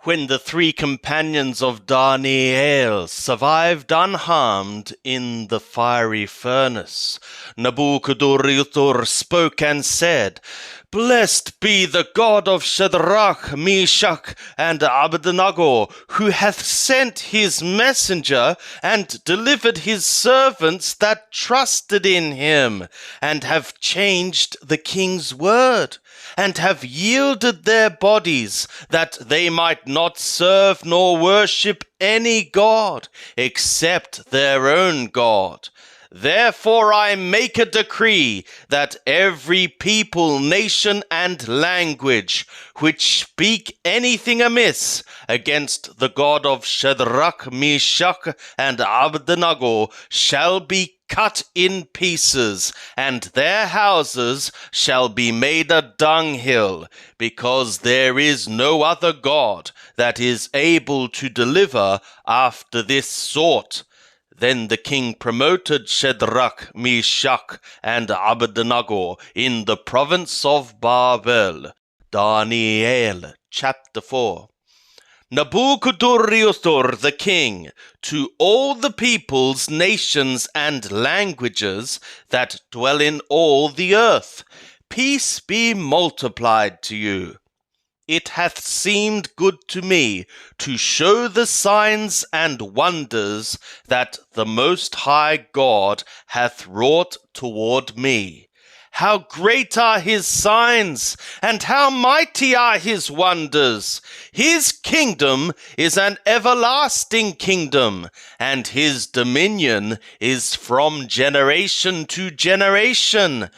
When the three companions of Daniel survived unharmed in the fiery furnace, Nabuchodonosor spoke and said, "Blessed be the God of Shadrach, Meshach, and Abednego, who hath sent his messenger and delivered his servants that trusted in him, and have changed the king's word, and have yielded their bodies, that they might not serve nor worship any god except their own God. Therefore I make a decree that every people, nation, and language which speak anything amiss against the God of Shadrach, Meshach, and Abednego shall be cut in pieces, and their houses shall be made a dunghill, because there is no other God that is able to deliver after this sort." Then the king promoted Shadrach, Meshach, and Abednego in the province of Babel. Daniel chapter 4. Nabuchodonosor the king, to all the peoples, nations, and languages that dwell in all the earth, peace be multiplied to you. It hath seemed good to me to show the signs and wonders that the Most High God hath wrought toward me. How great are his signs, and how mighty are his wonders! His kingdom is an everlasting kingdom, and his dominion is from generation to generation.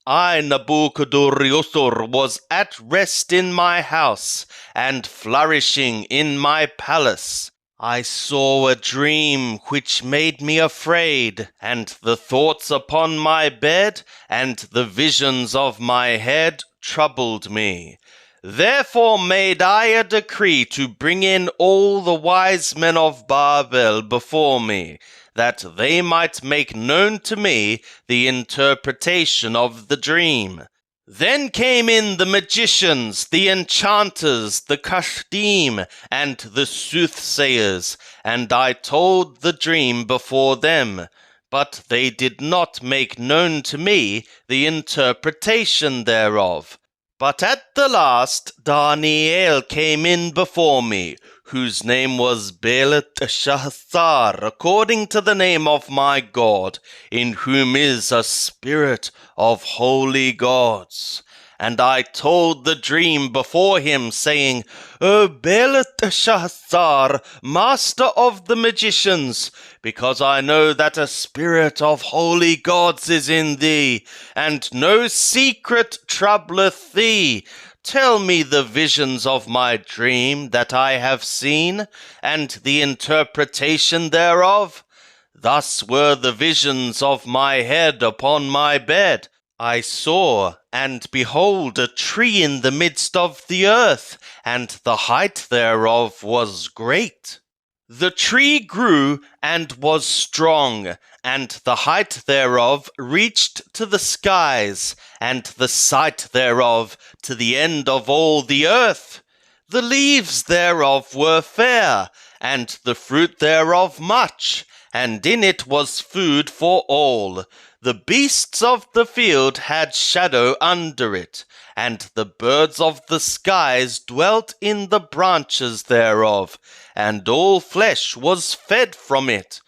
I, Nabuchodonosor, was at rest in my house, and flourishing in my palace. I saw a dream which made me afraid, and the thoughts upon my bed and the visions of my head troubled me. Therefore made I a decree to bring in all the wise men of Babel before me, that they might make known to me the interpretation of the dream. Then came in the magicians, the enchanters, the Kashdim, and the soothsayers, and I told the dream before them. But they did not make known to me the interpretation thereof. But at the last Daniel came in before me, whose name was Belteshazzar, according to the name of my God, in whom is a spirit of holy gods. And I told the dream before him, saying, O Belteshazzar, master of the magicians, because I know that a spirit of holy gods is in thee, and no secret troubleth thee. Tell me the visions of my dream that I have seen, and the interpretation thereof. Thus were the visions of my head upon my bed. I saw, and behold, a tree in the midst of the earth, and the height thereof was great. The tree grew and was strong, and the height thereof reached to the skies, and the sight thereof to the end of all the earth. The leaves thereof were fair, and the fruit thereof much, and in it was food for all. The beasts of the field had shadow under it, and the birds of the skies dwelt in the branches thereof, and all flesh was fed from it.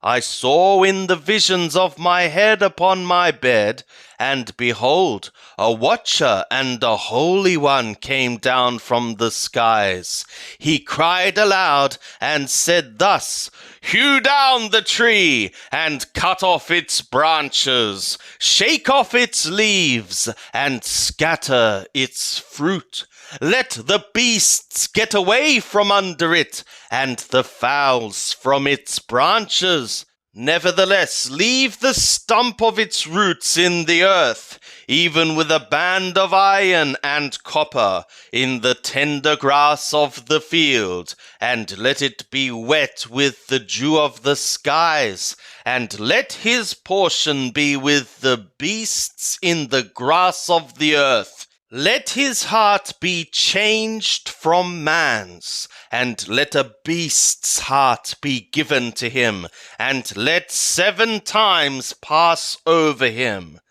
I saw in the visions of my head upon my bed, and behold, a watcher and a holy one came down from the skies. He cried aloud and said thus, Hew down the tree, and cut off its branches, shake off its leaves, and scatter its fruit. Let the beasts get away from under it, and the fowls from its branches. Nevertheless, leave the stump of its roots in the earth, even with a band of iron and copper, in the tender grass of the field, and let it be wet with the dew of the skies, and let his portion be with the beasts in the grass of the earth. Let his heart be changed from man's, and let a beast's heart be given to him, and let 7 times pass over him.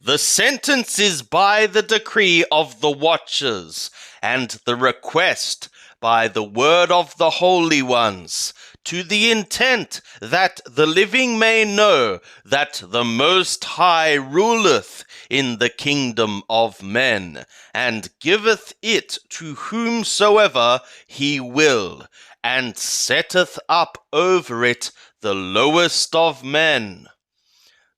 The sentence is by the decree of the watchers, and the request by the word of the holy ones, to the intent that the living may know that the Most High ruleth in the kingdom of men, and giveth it to whomsoever he will, and setteth up over it the lowest of men.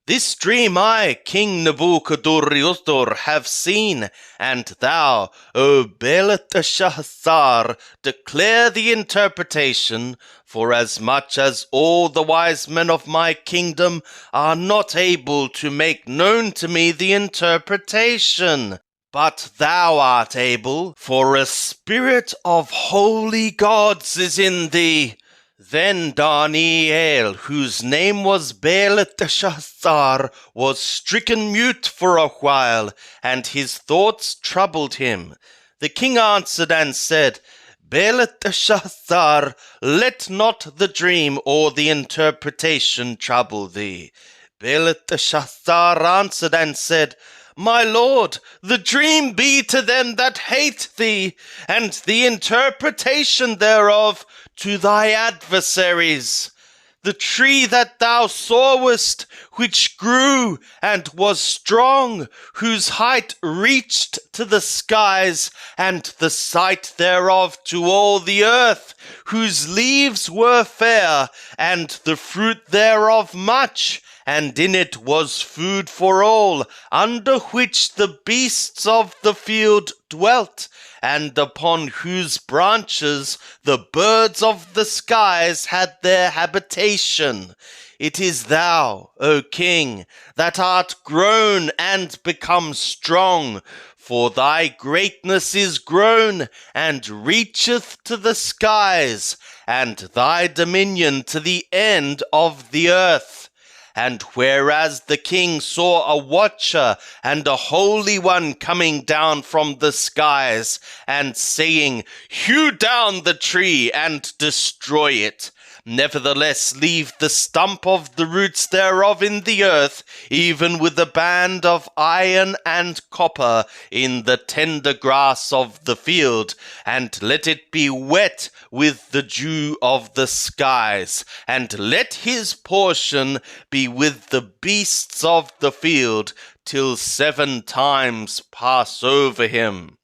This dream I, King Nebuchadnezzar, have seen, and thou, O Belteshazzar, declare the interpretation, forasmuch as all the wise men of my kingdom are not able to make known to me the interpretation. But thou art able, for a spirit of holy gods is in thee. Then Daniel, whose name was Belteshazzar, was stricken mute for a while, and his thoughts troubled him. The king answered and said, Belteshazzar, let not the dream or the interpretation trouble thee. Belteshazzar answered and said, My lord, the dream be to them that hate thee, and the interpretation thereof to thy adversaries. The tree that thou sawest, which grew and was strong, whose height reached to the skies, and the sight thereof to all the earth, whose leaves were fair, and the fruit thereof much, and in it was food for all, under which the beasts of the field dwelt, and upon whose branches the birds of the skies had their habitation. It is thou, O king, that art grown and become strong, for thy greatness is grown, and reacheth to the skies, and thy dominion to the end of the earth. And whereas the king saw a watcher and a holy one coming down from the skies, and saying, Hew down the tree and destroy it, nevertheless leave the stump of the roots thereof in the earth, even with a band of iron and copper in the tender grass of the field, and let it be wet with the dew of the skies, and let his portion be with the beasts of the field, till 7 times pass over him.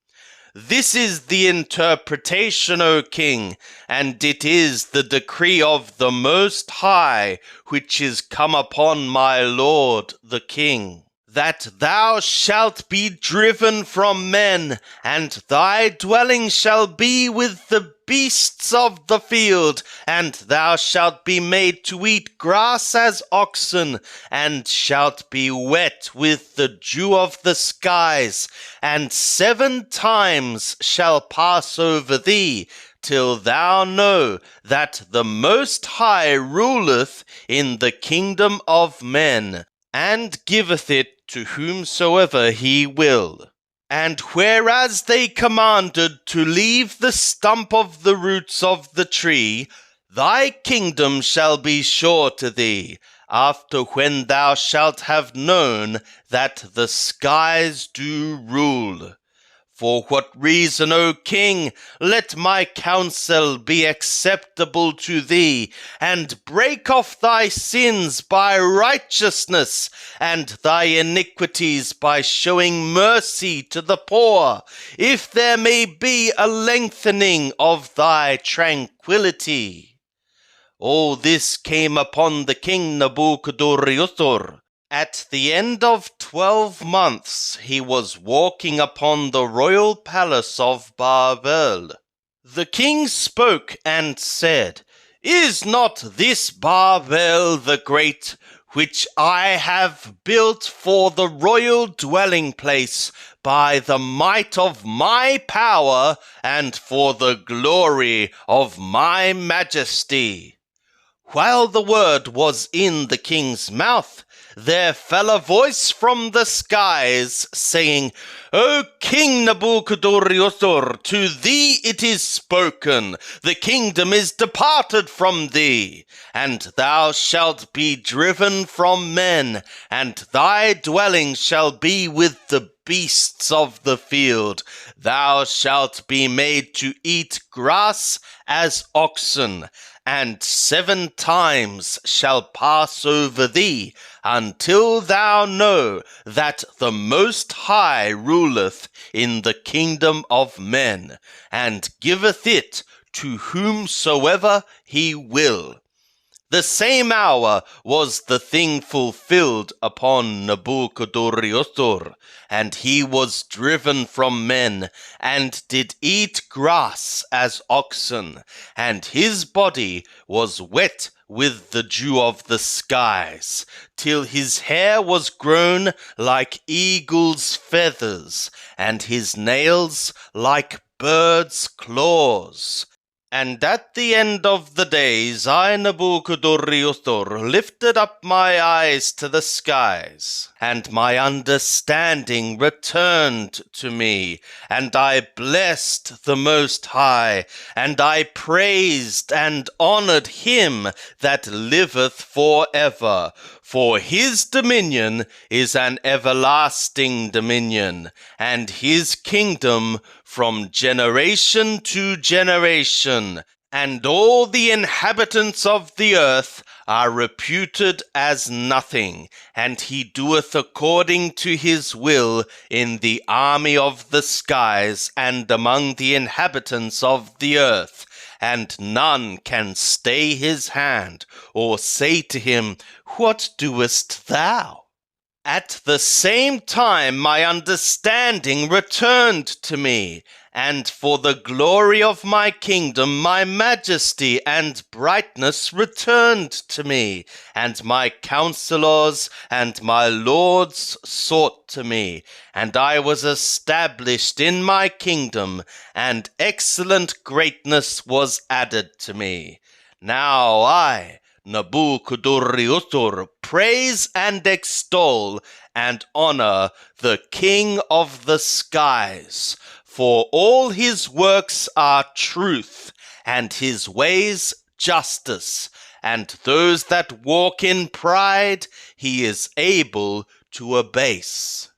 This is the interpretation, O king, and it is the decree of the Most High, which is come upon my lord the king, that thou shalt be driven from men, and thy dwelling shall be with the beasts of the field, and thou shalt be made to eat grass as oxen, and shalt be wet with the dew of the skies, and 7 times shall pass over thee, till thou know that the Most High ruleth in the kingdom of men, and giveth it to whomsoever he will. And whereas they commanded to leave the stump of the roots of the tree, thy kingdom shall be sure to thee, after when thou shalt have known that the skies do rule. For what reason, O king, let my counsel be acceptable to thee, and break off thy sins by righteousness, and thy iniquities by showing mercy to the poor, if there may be a lengthening of thy tranquility. All this came upon the king Nebuchadnezzar. At the end of 12 months he was walking upon the royal palace of Babel. The king spoke and said, Is not this Babel the great, which I have built for the royal dwelling place by the might of my power and for the glory of my majesty? While the word was in the king's mouth, there fell a voice from the skies, saying, O King Nabuchodonosor, to thee it is spoken, the kingdom is departed from thee, and thou shalt be driven from men, and thy dwelling shall be with the beasts of the field. Thou shalt be made to eat grass as oxen, and 7 times shall pass over thee, until thou know that the Most High ruleth in the kingdom of men, and giveth it to whomsoever he will. The same hour was the thing fulfilled upon Nabuchodonosor, and he was driven from men, and did eat grass as oxen, and his body was wet with the dew of the skies, till his hair was grown like eagle's feathers, and his nails like birds' claws. And at the end of the days, I, Nabuchodonosor, lifted up my eyes to the skies, and my understanding returned to me, and I blessed the Most High, and I praised and honored him that liveth for ever. For his dominion is an everlasting dominion, and his kingdom from generation to generation, and all the inhabitants of the earth are reputed as nothing, and he doeth according to his will in the army of the skies and among the inhabitants of the earth. And none can stay his hand, or say to him, What doest thou? At the same time my understanding returned to me, and for the glory of my kingdom my majesty and brightness returned to me, and my counselors and my lords sought to me, and I was established in my kingdom, and excellent greatness was added to me. Now I, Nabuchodonosor, praise and extol and honor the King of the skies, for all his works are truth, and his ways justice, and those that walk in pride he is able to abase.